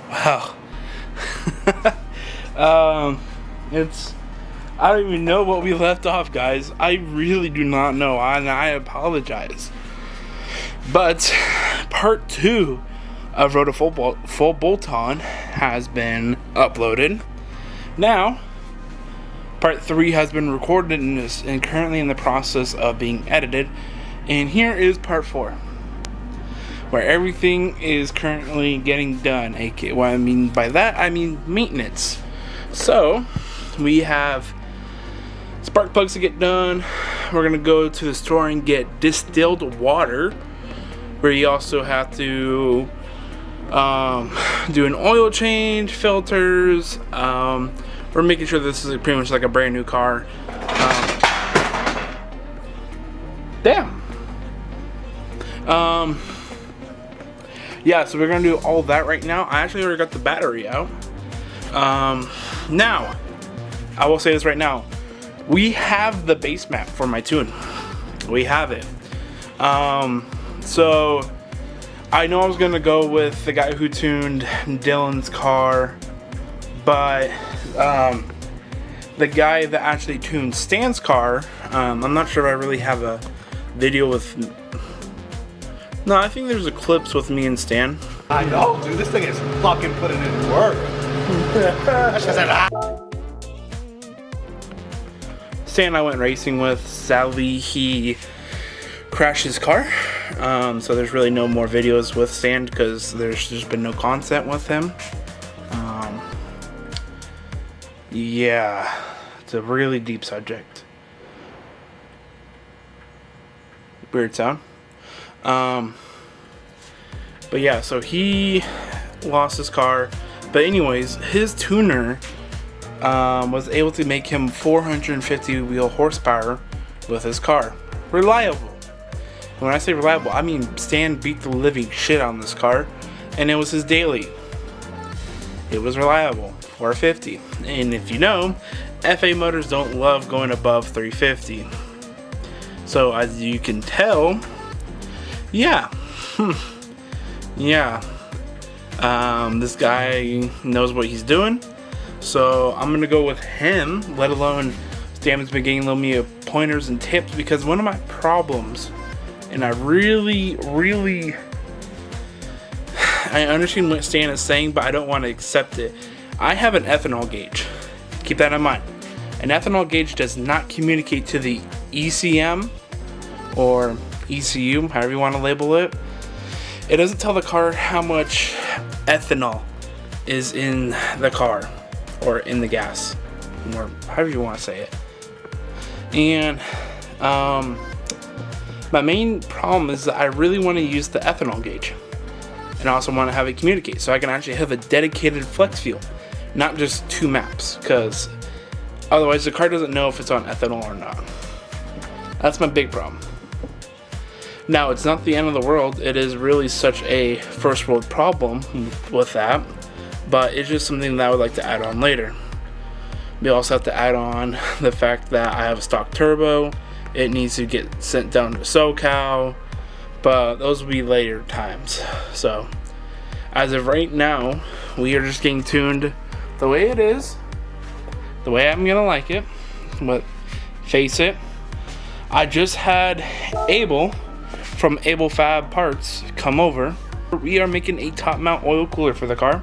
Wow. I don't even know what we left off, guys. I really do not know, and I apologize. But part 2 of Road to Full Bolt-On has been uploaded. Now, part 3 has been recorded and currently in the process of being edited. And here is part 4, where everything is currently getting done. What I mean by that, I mean maintenance. So, we have spark plugs to get done. We're going to go to the store and get distilled water, where you also have to do an oil change, filters. We're making sure this is pretty much like a brand new car. Yeah, so we're gonna do all that right now. I actually already got the battery out. Now, I will say this right now. We have the base map for my tune. We have it. So I know I was gonna go with the guy who tuned Dylan's car, but the guy that actually tuned Stan's car, I'm not sure if I really have a video with. No, I think there's a clips with me and Stan. I know, dude. This thing is fucking putting in work. Stan I went racing with. Sadly, he crashed his car. So there's really no more videos with Stan because there's just been no content with him. Yeah, it's a really deep subject. Weird sound. But yeah, so he lost his car. But anyways, his tuner was able to make him 450 wheel horsepower with his car. Reliable. And when I say reliable, I mean Stan beat the living shit on this car, and it was his daily. It was reliable, 450. And if you know, FA motors don't love going above 350. So as you can tell, yeah, yeah, this guy knows what he's doing. So I'm gonna go with him. Let alone Stan's been getting little me pointers and tips, because one of my problems, and I really I understand what Stan is saying, but I don't want to accept it. I have an ethanol gauge. Keep that in mind. An ethanol gauge does not communicate to the ECM or ECU, however you want to label it. It doesn't tell the car how much ethanol is in the car or in the gas, or however you want to say it. And my main problem is that I really want to use the ethanol gauge, and I also want to have it communicate so I can actually have a dedicated flex fuel, not just 2 maps, because otherwise the car doesn't know if it's on ethanol or not. That's my big problem. Now, it's not the end of the world. It is really such a first world problem with that, but it's just something that I would like to add on later. We also have to add on the fact that I have a stock turbo. It needs to get sent down to SoCal, but those will be later times. So as of right now, we are just getting tuned the way it is, the way I'm gonna like it. But face it, I just had Abel from Abel Fab Parts come over. We are making a top mount oil cooler for the car.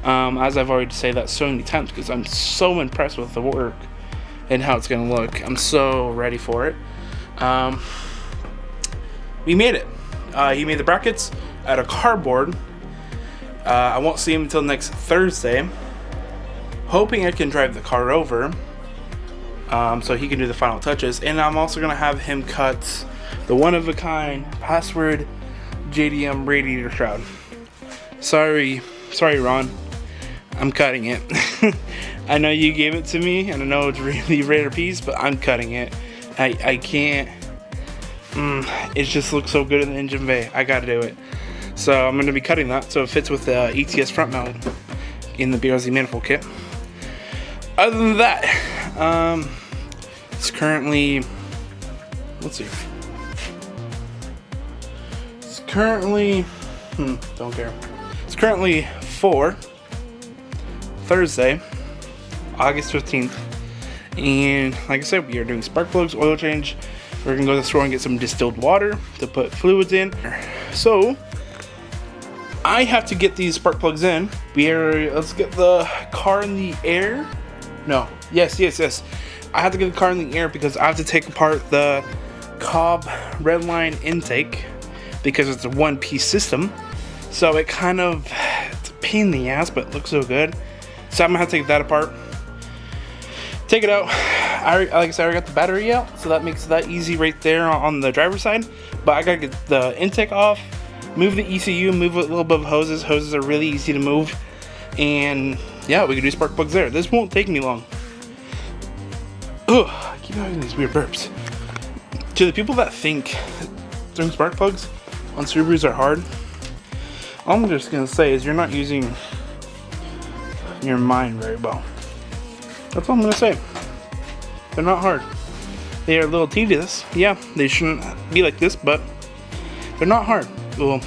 As I've already said that so many times, because I'm so impressed with the work and how it's gonna look. I'm so ready for it. We made it. He made the brackets out of cardboard. I won't see him until next Thursday. Hoping I can drive the car over, so he can do the final touches. And I'm also gonna have him cut the one-of-a-kind password JDM radiator shroud. Sorry Ron, I'm cutting it. I know you gave it to me, and I know it's really rare piece, but I'm cutting it. I can't. It just looks so good in the engine bay. I gotta do it. So I'm going to be cutting that so it fits with the ETS front mount in the BRZ manifold kit. Other than that, it's currently, let's see. It's currently, don't care. It's currently 4 Thursday, August 15th. And like I said, we are doing spark plugs, oil change. We're gonna go to the store and get some distilled water to put fluids in. So I have to get these spark plugs in. Let's get the car in the air. No, yes. I have to get the car in the air because I have to take apart the Cobb Redline intake because it's a one-piece system. So it's a pain in the ass, but it looks so good. So I'm gonna have to take that apart, take it out. Like I said, I got the battery out, so that makes that easy right there on the driver's side. But I gotta get the intake off, move the ECU, move a little bit of hoses. Hoses are really easy to move, and yeah, we can do spark plugs there. This won't take me long. Ugh, I keep having these weird burps. To the people that think doing spark plugs on Subarus are hard, all I'm just gonna say is you're not using your mind very well. That's all I'm gonna say. They're not hard. They are a little tedious. Yeah, they shouldn't be like this, but they're not hard. Well,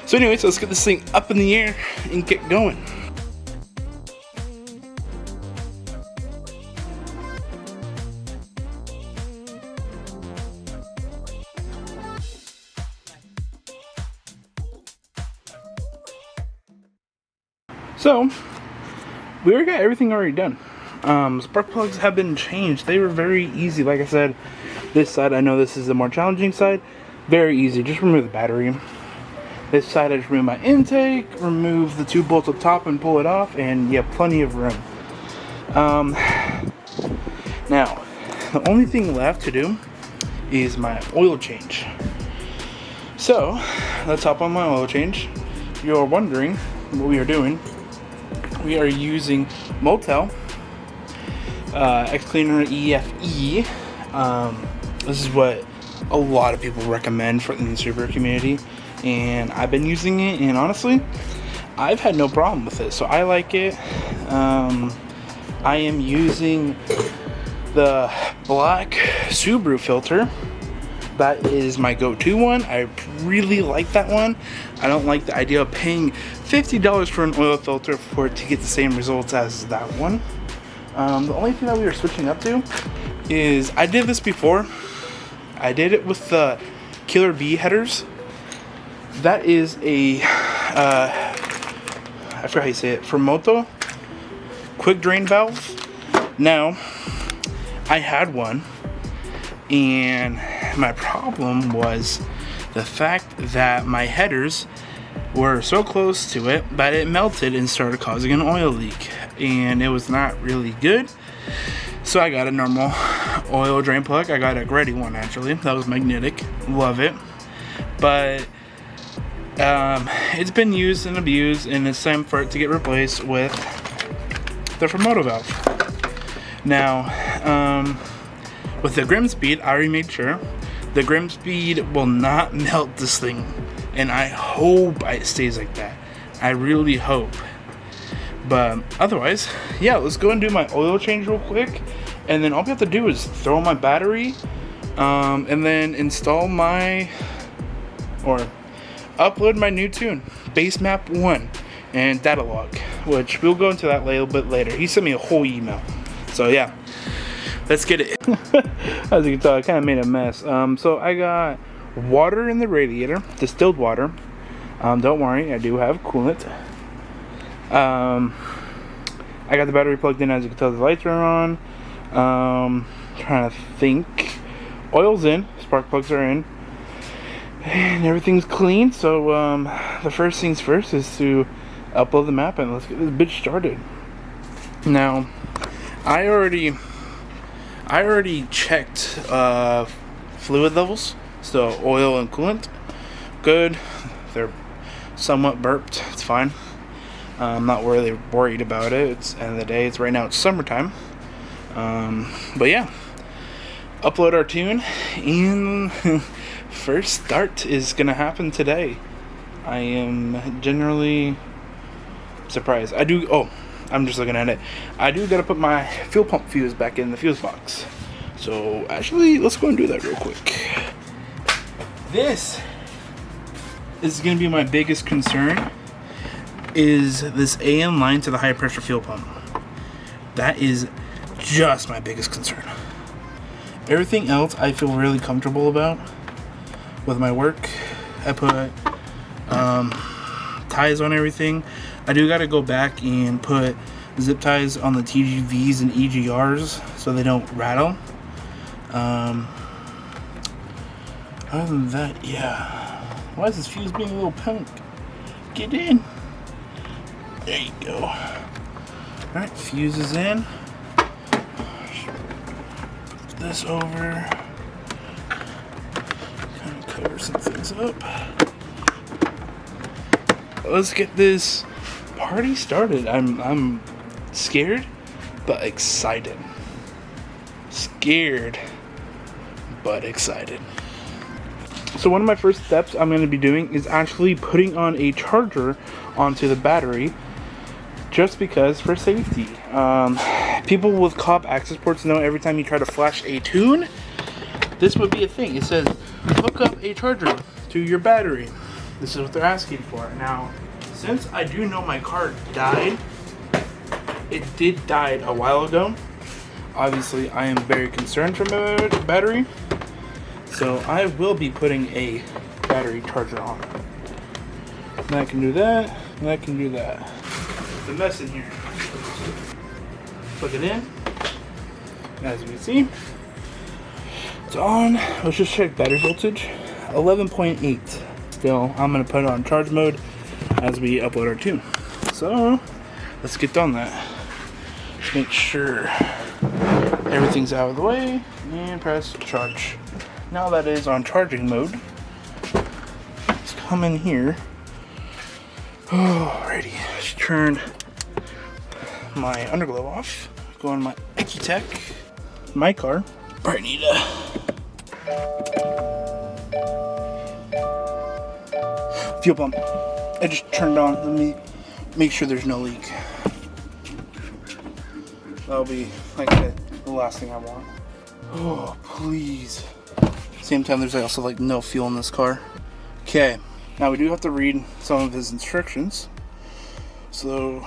so anyways, let's get this thing up in the air and get going. So, we already got everything already done. Spark plugs have been changed. They were very easy. Like I said, this side, I know this is the more challenging side. Very easy. Just remove the battery. This side, I just remove my intake, remove the 2 bolts up top and pull it off, and yeah, plenty of room. Now, the only thing left to do is my oil change. So, let's hop on my oil change. If you're wondering what we are doing, we are using Motel X Cleaner EFE. This is what a lot of people recommend for in the Subaru community, and I've been using it, and honestly, I've had no problem with it. So I like it. I am using the black Subaru filter. That is my go-to one. I really like that one. I don't like the idea of paying $50 for an oil filter for it to get the same results as that one. The only thing that we are switching up to is, I did this before. I did it with the Killer B headers. That is a, I forgot how you say it, Fermoto quick drain valve. Now, I had one, and my problem was the fact that my headers were so close to it that it melted and started causing an oil leak, and it was not really good. So I got a normal oil drain plug. I got a Greddy one, actually, that was magnetic. Love it. But it's been used and abused, and it's time for it to get replaced with the Fermoto valve. Now, with the Grimspeed, I already made sure the Grimspeed will not melt this thing, and I hope it stays like that. I really hope. But otherwise, yeah, let's go and do my oil change real quick, and then all we have to do is throw my battery, and then install upload my new tune, Base Map 1 and data log, which we'll go into that a little bit later. He sent me a whole email, so yeah. Let's get it. As you can tell, I kind of made a mess. So I got water in the radiator, distilled water. Don't worry, I do have coolant. I got the battery plugged in. As you can tell, the lights are on. Trying to think. Oil's in, spark plugs are in, and everything's clean. So the first things first is to upload the map, and let's get this bitch started. Now, I already checked fluid levels, so oil and coolant, good. They're somewhat burped. It's fine. I'm not really worried about it. It's end of the day. Right now it's summertime. But yeah, upload our tune, and first start is gonna happen today. I am generally surprised. I'm just looking at it. I do gotta put my fuel pump fuse back in the fuse box. So actually, let's go and do that real quick. This is gonna be my biggest concern. is this AN line to the high pressure fuel pump. That is just my biggest concern. Everything else I feel really comfortable about with my work. I put ties on everything. I do gotta go back and put zip ties on the TGVs and EGRs so they don't rattle. Other than that, yeah. Why is this fuse being a little punk? Get in. There you go. Alright, fuse is in. Put this over. Kind of cover some things up. Let's get this party started. I'm scared, but excited. Scared, but excited. So one of my first steps I'm going to be doing is actually putting on a charger onto the battery, just because for safety. People with COP access ports know every time you try to flash a tune, this would be a thing. It says hook up a charger to your battery. This is what they're asking for. Now, since I do know my car died, it did die a while ago. Obviously, I am very concerned for my battery, so I will be putting a battery charger on. And I can do that, and I can do that. There's a mess in here. Plug it in. As you can see, it's on. Let's just check battery voltage. 11.8. Still, I'm going to put it on charge mode as we upload our tune. So, let's get on that. Just make sure everything's out of the way and press charge. Now that is on charging mode, let's come in here. Alrighty, let's turn my underglow off. Go on my Ecutech, my car. Alright, need fuel pump. I just turned on. Let me make sure there's no leak. That'll be, like I said, the last thing I want. Oh, please. Same time, there's also like no fuel in this car. Okay, now we do have to read some of his instructions. So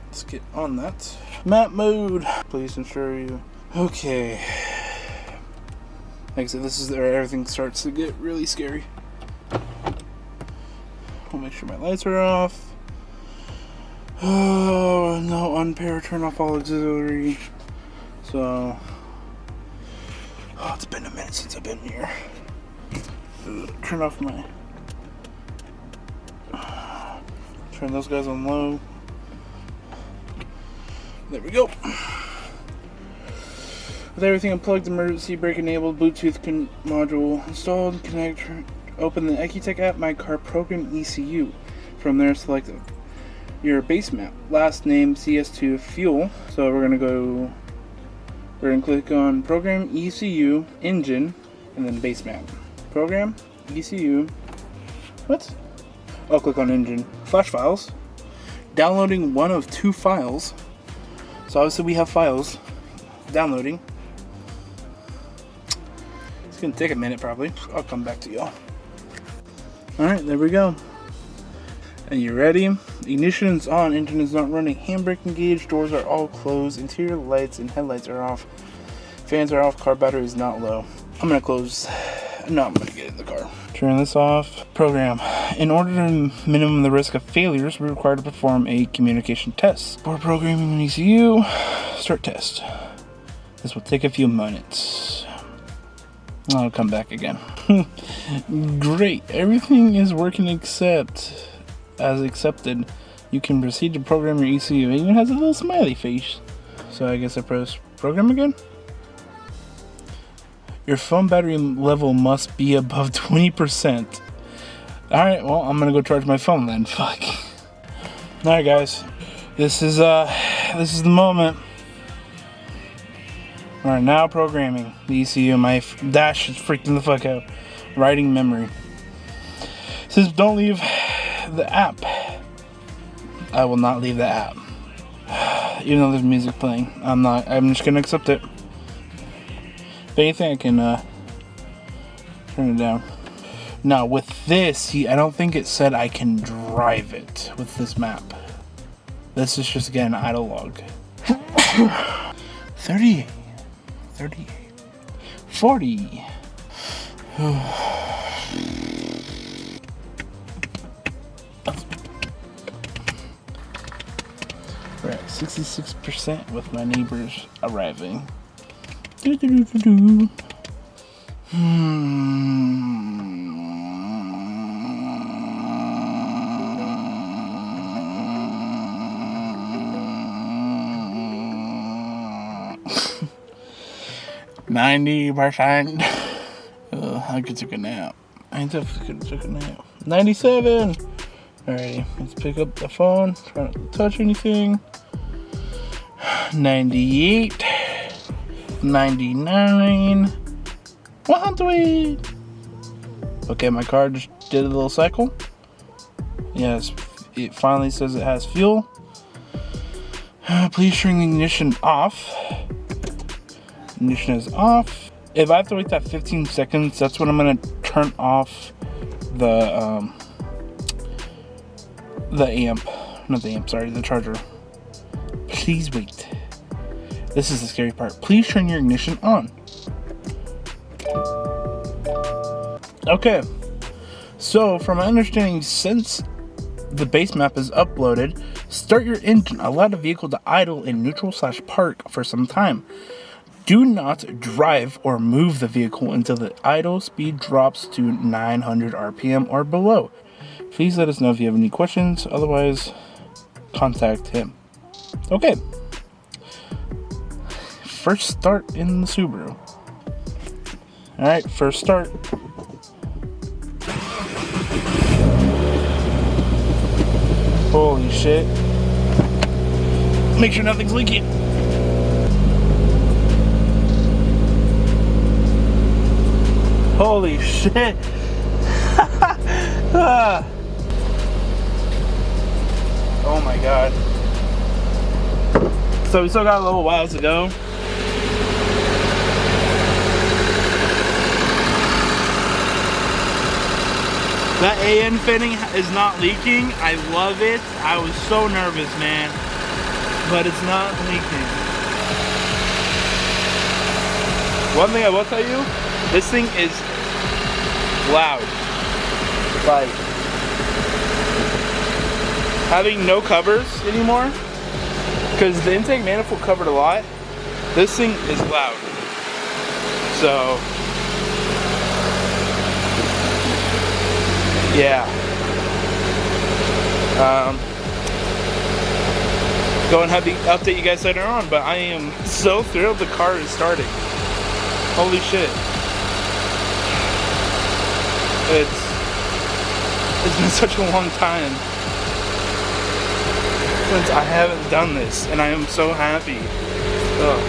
let's get on that. Map mode. Please ensure you. Okay. Like I said, this is where everything starts to get really scary. I'll make sure my lights are off. Oh, no unpair, turn off all auxiliary. So, it's been a minute since I've been here. Turn off my, turn those guys on low. There we go. With everything unplugged, emergency brake enabled, Bluetooth module installed, connect, open the Ecutech app, my car program ECU. From there, select your base map, last name CS2 fuel. So we're gonna click on program ECU engine and then base map. Program ECU. What? I'll click on engine. Flash files. Downloading one of 2 files. So obviously we have files downloading. It's gonna take a minute probably. I'll come back to y'all. Alright, there we go. And you ready? Ignition is on, engine is not running, handbrake engaged, doors are all closed, interior lights and headlights are off, fans are off, car battery is not low. I'm gonna get in the car. Turn this off. Program. In order to minimum the risk of failures, we're required to perform a communication test. For programming an ECU, start test. This will take a few minutes. I'll come back again. Great, everything is working except as accepted. You can proceed to program your ECU. It even has a little smiley face. So I guess I press program again. Your phone battery level must be above 20%. Alright, well, I'm gonna go charge my phone then. Fuck. Alright guys. This is the moment. Alright, now programming the ECU. My dash is freaking the fuck out. Writing memory. It says don't leave the app. I will not leave the app. Even though there's music playing. I'm just gonna accept it. If anything, I can turn it down. Now with this, I don't think it said I can drive it with this map. This is just again idle log. 38, 38, 40. We're at 66% with my neighbors arriving. 90%. I could take a nap. I definitely could have took a nap. 97. Alrighty, let's pick up the phone. Try not to touch anything. 98. 99. 100. Okay, my car just did a little cycle. Yes, it finally says it has fuel. Please turn the ignition off. Ignition is off. If I have to wait that 15 seconds, that's when I'm gonna turn off the amp. Not the amp, sorry, the charger. Please wait. This is the scary part. Please turn your ignition on. Okay. So, from my understanding, since the base map is uploaded, start your engine. Allow the vehicle to idle in neutral/park for some time. Do not drive or move the vehicle until the idle speed drops to 900 RPM or below. Please let us know if you have any questions. Otherwise, contact him. Okay. First start in the Subaru. Alright, first start. Holy shit. Make sure nothing's leaking. Holy shit. Oh my god. So we still got a little while to go. That AN fitting is not leaking. I love it. I was so nervous, man. But it's not leaking. One thing I will tell you, this thing is loud. Like, having no covers anymore, because the intake manifold covered a lot, this thing is loud. So, yeah. Go and update you guys later on, but I am so thrilled the car is starting. Holy shit. It's been such a long time since I haven't done this, and I am so happy. Ugh.